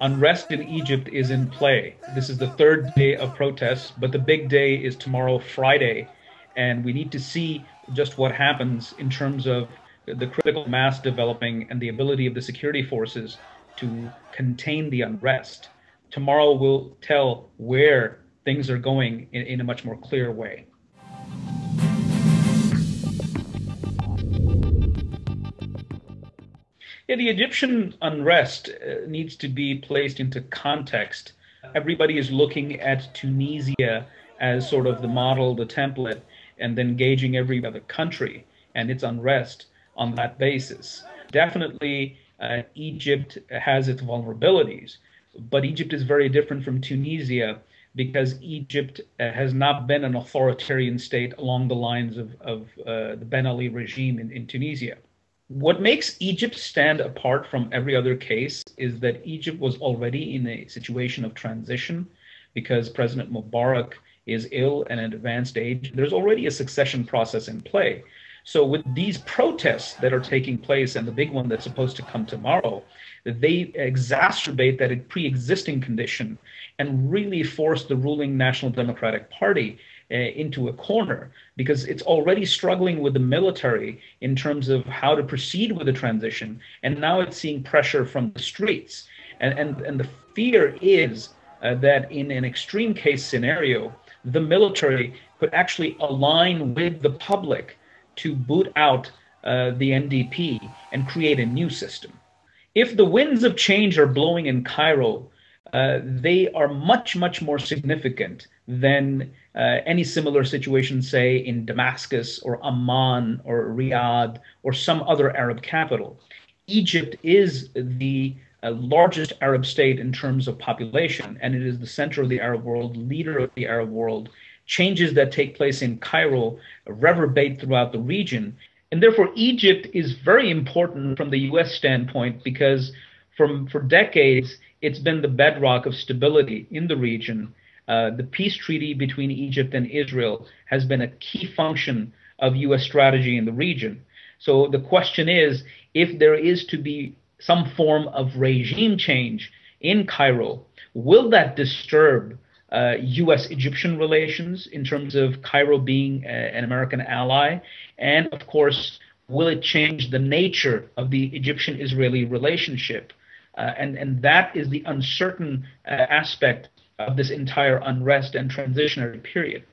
Unrest in Egypt is in play. This is the third day of protests, but the big day is tomorrow, Friday. And we need to see just what happens in terms of the critical mass developing and the ability of the security forces to contain the unrest. Tomorrow will tell where things are going in a much more clear way. Yeah, the Egyptian unrest needs to be placed into context. Everybody is looking at Tunisia as sort of the model, the template, and then gauging every other country and its unrest on that basis. Definitely, Egypt has its vulnerabilities, but Egypt is very different from Tunisia because Egypt has not been an authoritarian state along the lines of the Ben Ali regime in Tunisia. What makes Egypt stand apart from every other case is that Egypt was already in a situation of transition because President Mubarak is ill and at advanced age. There's already a succession process in play. So with these protests that are taking place and the big one that's supposed to come tomorrow, they exacerbate that pre-existing condition and really force the ruling National Democratic Party into a corner because it's already struggling with the military in terms of how to proceed with the transition. And now it's seeing pressure from the streets. And the fear is that in an extreme case scenario, the military could actually align with the public to boot out the NDP and create a new system. If the winds of change are blowing in Cairo, they are much, much more significant than any similar situation, say, in Damascus or Amman or Riyadh or some other Arab capital. Egypt is the largest Arab state in terms of population, and it is the center of the Arab world, leader of the Arab world. Changes that take place in Cairo reverberate throughout the region. And therefore, Egypt is very important from the U.S. standpoint because for decades, it's been the bedrock of stability in the region. The peace treaty between Egypt and Israel has been a key function of U.S. strategy in the region. So the question is, if there is to be some form of regime change in Cairo, will that disturb U.S.-Egyptian relations in terms of Cairo being an American ally? And of course, will it change the nature of the Egyptian-Israeli relationship? And that is the uncertain aspect of this entire unrest and transitionary period.